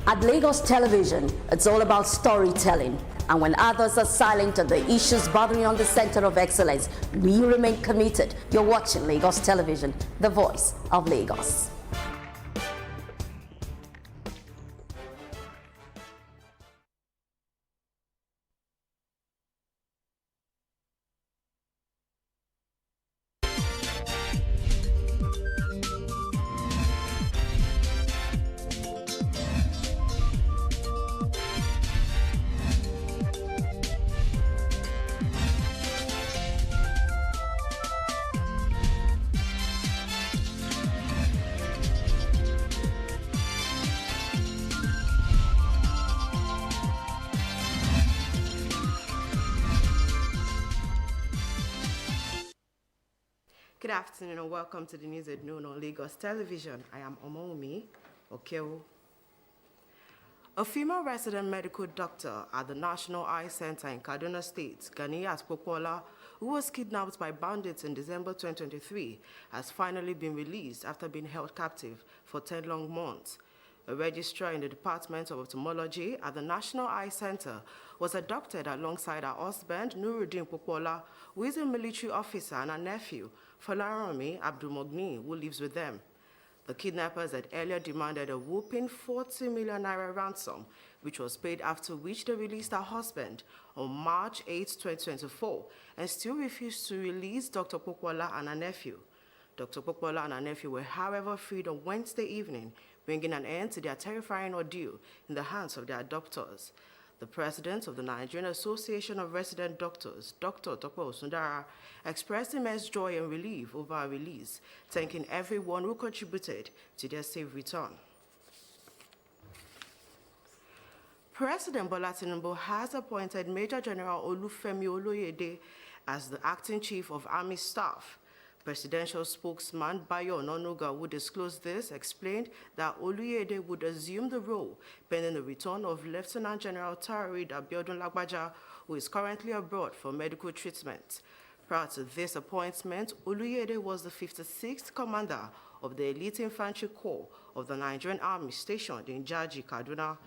At Lagos Television, it's all about storytelling. And when others are silent on the issues bothering on the center of excellence, we remain committed. You're watching Lagos Television, the voice of Lagos. Good afternoon and welcome to the news at noon on Lagos Television. I am Omomi Okeo. A female resident medical doctor at the National Eye Center in Kaduna State, Ganiyat Popola, who was kidnapped by bandits in December 2023, has finally been released after being held captive for 10 long months. A registrar in the Department of Ophthalmology at the National Eye Center was abducted alongside her husband, Nuruddin Popola, who is a military officer, and her nephew, Folaranmi Abdulmogni, who lives with them. The kidnappers had earlier demanded a whopping 40 million naira ransom, which was paid, after which they released her husband on March 8, 2024, and still refused to release Dr. Popola and her nephew. Dr. Popola and her nephew were, however, freed on Wednesday evening, bringing an end to their terrifying ordeal in the hands of their abductors. The president of the Nigerian Association of Resident Doctors, Dr. Topo Sundara, expressed immense joy and relief over our release, thanking everyone who contributed to their safe return. President Bola Tinubu has appointed Major General Olufemi Oloyede as the acting chief of Army Staff. Presidential spokesman Bayo Ononuga, who disclosed this, explained that Oluyede would assume the role pending the return of Lieutenant General Taoreed Abiodun Lagbaja, who is currently abroad for medical treatment. Prior to this appointment, Oluyede was the 56th commander of the Elite Infantry Corps of the Nigerian Army stationed in Jaji, Kaduna.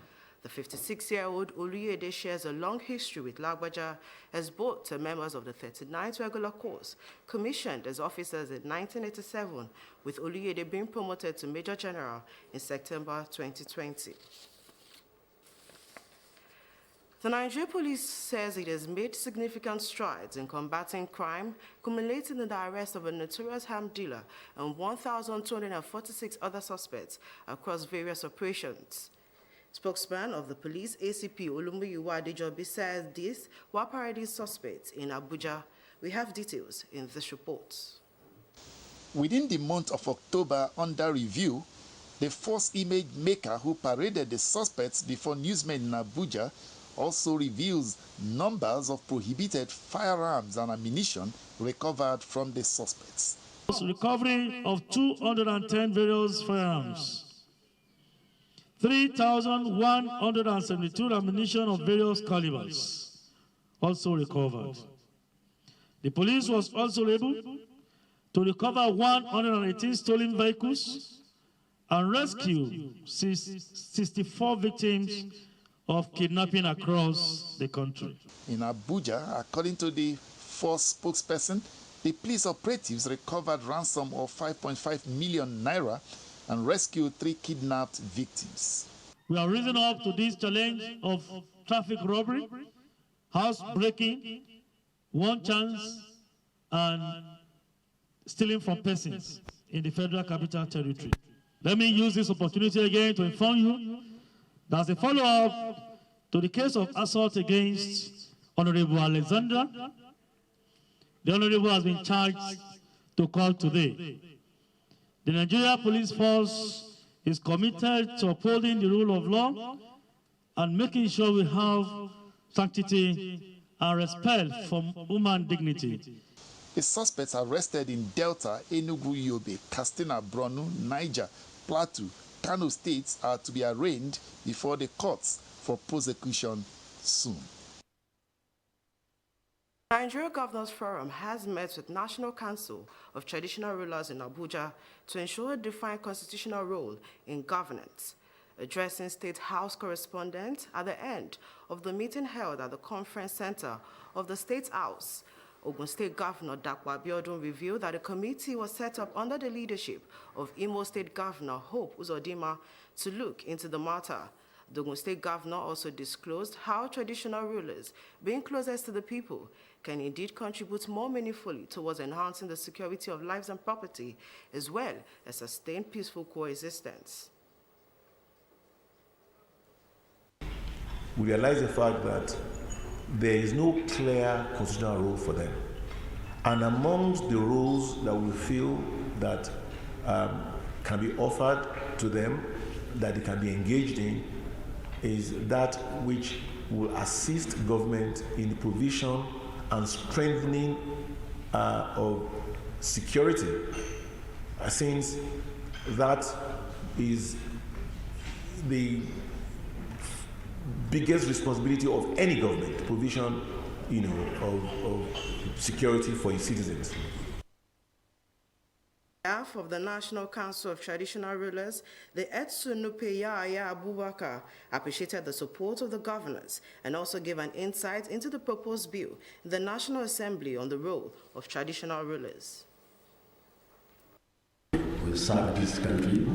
The 56-year-old Oluyede shares a long history with Lagbaja, as both are members of the 39th Regular Corps, commissioned as officers in 1987, with Oluyede being promoted to Major General in September 2020. The Nigerian police says it has made significant strides in combating crime, culminating in the arrest of a notorious arms dealer and 1,246 other suspects across various operations. Spokesman of the police, ACP Olumuyiwa Adejobi, says this while parading suspects in Abuja. We have details in this report. Within the month of October, under review, the false image maker who paraded the suspects before newsmen in Abuja also reveals numbers of prohibited firearms and ammunition recovered from the suspects. Recovery of 210 various firearms, 3,172 ammunition of various calibers also recovered. The police was also able to recover 118 stolen vehicles and rescue 64 victims of kidnapping across the country. In Abuja, according to the force spokesperson, the police operatives recovered ransom of 5.5 million naira and rescued 3 kidnapped victims. We are rising up to this challenge of traffic robbery, house breaking, one chance, and stealing from persons in the Federal Capital Territory. Let me use this opportunity again to inform you that as a follow-up to the case of assault against Honorable Alexandra, the Honorable has been charged to court today. The Nigeria Police Force is committed to upholding the rule of law and making sure we have sanctity and respect for human dignity. The suspects arrested in Delta, Enugu, Yobe, Katsina, Borno, Niger, Plateau, Kano states are to be arraigned before the courts for prosecution soon. Nigeria Governors Forum has met with National Council of Traditional Rulers in Abuja to ensure a defined constitutional role in governance. Addressing State House correspondents at the end of the meeting held at the conference center of the State House, Ogun State Governor Dapo Abiodun revealed that a committee was set up under the leadership of Imo State Governor Hope Uzodinma to look into the matter. The Ogun State Governor also disclosed how traditional rulers, being closest to the people, can indeed contribute more meaningfully towards enhancing the security of lives and property, as well as sustain peaceful coexistence. We realize the fact that there is no clear constitutional role for them. And amongst the roles that we feel that can be offered to them, that they can be engaged in, is that which will assist government in the provision and strengthening of security, since that is the biggest responsibility of any government, provision, of security for its citizens. On behalf of the National Council of Traditional Rulers, the Etsunupe Yaya Abubakar appreciated the support of the governors and also gave an insight into the proposed bill in the National Assembly on the role of traditional rulers. We served this country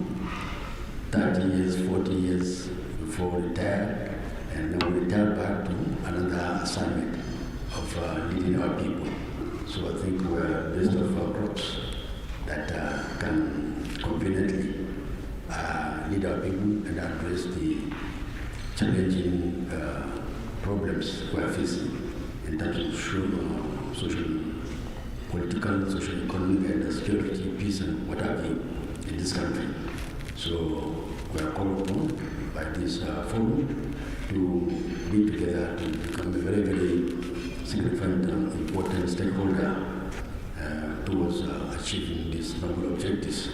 30 years, 40 years before we retired, and then we retired back to another assignment of leading our people. So I think we're the best of our crops that can conveniently lead our people and address the challenging problems we are facing in terms of social, political, social, economic, and security, peace, and what have you in this country. So we are called upon by this forum to be together to become a very, very significant and important stakeholder towards achieving these noble objectives.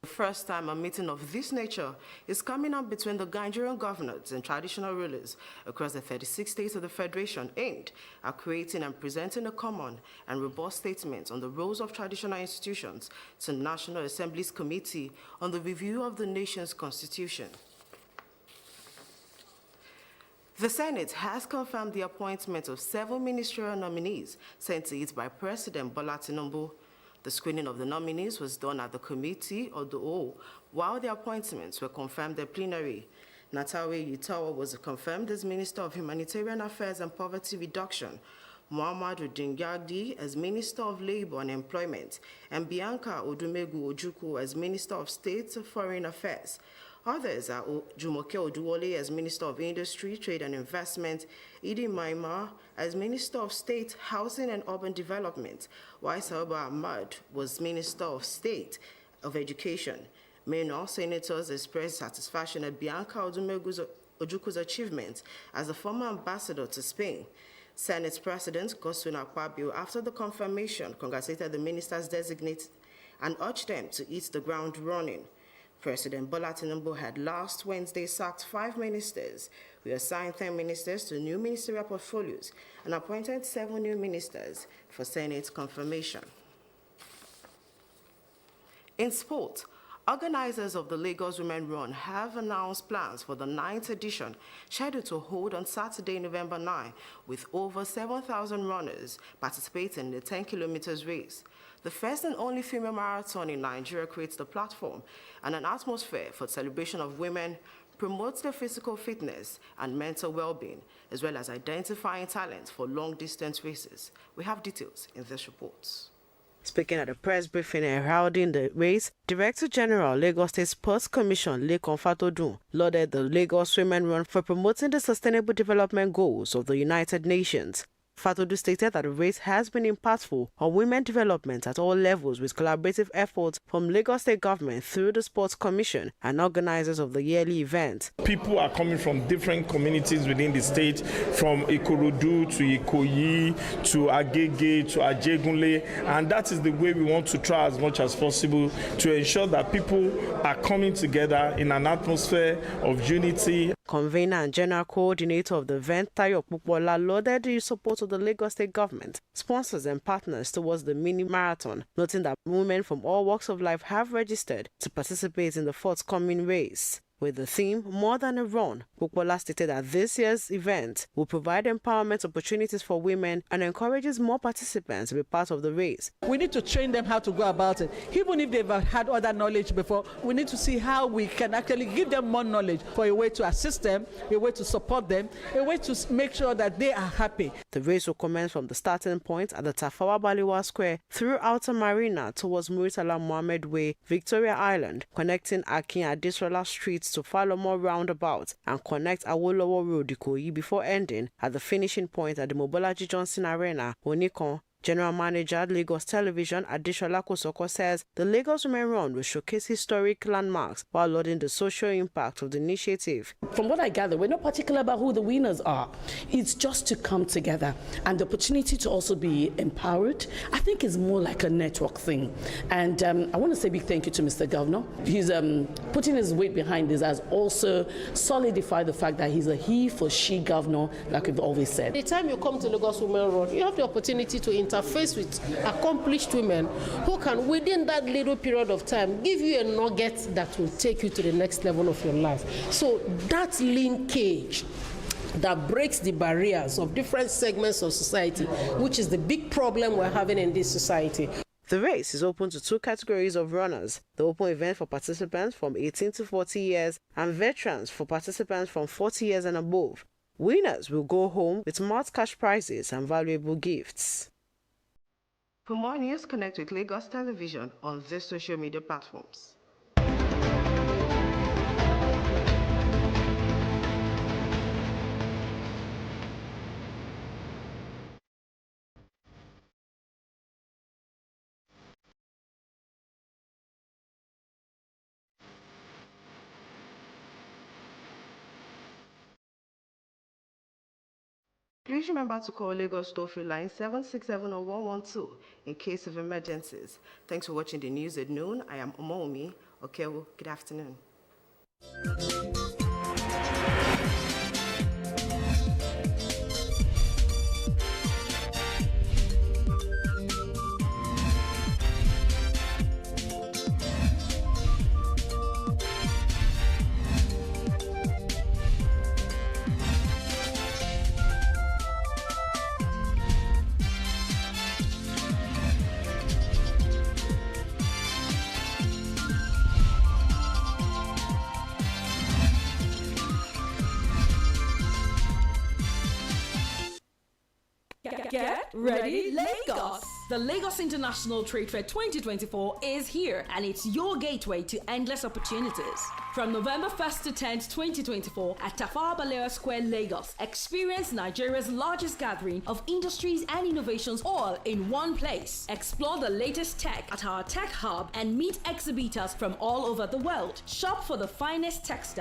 The first time a meeting of this nature is coming up between the Nigerian governors and traditional rulers across the 36 states of the Federation, aimed at creating and presenting a common and robust statement on the roles of traditional institutions to the National Assembly's Committee on the Review of the Nation's Constitution. The Senate has confirmed the appointment of 7 ministerial nominees sent to it by President Bola Tinubu. The screening of the nominees was done at the Committee of the Whole, while the appointments were confirmed at plenary. Natawe Yitawa was confirmed as Minister of Humanitarian Affairs and Poverty Reduction, Muhammadu Dingyadi as Minister of Labor and Employment, and Bianca Odumegu Ojukwu as Minister of State Foreign Affairs. Others are Jumoke Oduwole as Minister of Industry, Trade and Investment, Idi Maima as Minister of State, Housing and Urban Development, while Sauba Ahmad was Minister of State of Education. Meanwhile, senators expressed satisfaction at Bianca Odumegu Ojukwu's achievement as the former ambassador to Spain. Senate President Godswill Akpabio, after the confirmation, congratulated the ministers designated and urged them to hit the ground running. President Bola Tinubu had last Wednesday sacked 5 ministers. We assigned 10 ministers to new ministerial portfolios and appointed 7 new ministers for Senate confirmation. In sport, organizers of the Lagos Women Run have announced plans for the 9th edition, scheduled to hold on Saturday, November 9, with over 7,000 runners participating in the 10 kilometers race. The first and only female marathon in Nigeria creates the platform and an atmosphere for celebration of women, promotes their physical fitness and mental well-being, as well as identifying talent for long-distance races. We have details in this report. Speaking at a press briefing heralding the race, Director General, Lagos State Sports Commission, Lekan Fatodun, lauded the Lagos Women Run for promoting the Sustainable Development Goals of the United Nations. Fatodu stated that the race has been impactful on women development at all levels, with collaborative efforts from Lagos State Government through the Sports Commission and organizers of the yearly event. People are coming from different communities within the state, from Ikorodu to Ikoyi to Agege to Ajegunle, and that is the way we want to try as much as possible to ensure that people are coming together in an atmosphere of unity. Convener and General Coordinator of the event, Tayo Pupola, lauded the support of the Lagos State Government, sponsors and partners towards the mini marathon, noting that women from all walks of life have registered to participate in the forthcoming race. With the theme More Than a Run, Bukola stated that this year's event will provide empowerment opportunities for women and encourages more participants to be part of the race. We need to train them how to go about it. Even if they've had other knowledge before, we need to see how we can actually give them more knowledge for a way to assist them, a way to support them, a way to make sure that they are happy. The race will commence from the starting point at the Tafawa Balewa Square through Outer Marina towards Muritala Mohammed Way, Victoria Island, connecting Akin Adesola Street to Falomo Roundabout and connect Awolowo Road Ikoyi before ending at the finishing point at the Mobolaji Johnson Arena, Onikon. General Manager Lagos Television Adeshola Kosoko says the Lagos Women Run will showcase historic landmarks while lauding the social impact of the initiative. From what I gather, we're not particular about who the winners are. It's just to come together and the opportunity to also be empowered. I think it's more like a network thing. And I want to say a big thank you to Mr. Governor. He's putting his weight behind this has also solidified the fact that he's a he for she governor, like we've always said. The time you come to Lagos Women Run, you have the opportunity to interface with accomplished women who can, within that little period of time, give you a nugget that will take you to the next level of your life. So that linkage that breaks the barriers of different segments of society, which is the big problem we're having in this society. The race is open to two categories of runners: the open event for participants from 18 to 40 years and veterans for participants from 40 years and above. Winners will go home with marked cash prizes and valuable gifts. For more news, connect with Lagos Television on these social media platforms. Please remember to call Lagos toll-free line 767-0112 in case of emergencies. Thanks for watching the news at noon. I am Omomi Okewo. Good afternoon. Get ready, Lagos! The Lagos International Trade Fair 2024 is here, and it's your gateway to endless opportunities. From November 1st to 10th, 2024 at Tafawa Balewa Square, Lagos, experience Nigeria's largest gathering of industries and innovations all in one place. Explore the latest tech at our tech hub and meet exhibitors from all over the world. Shop for the finest textiles,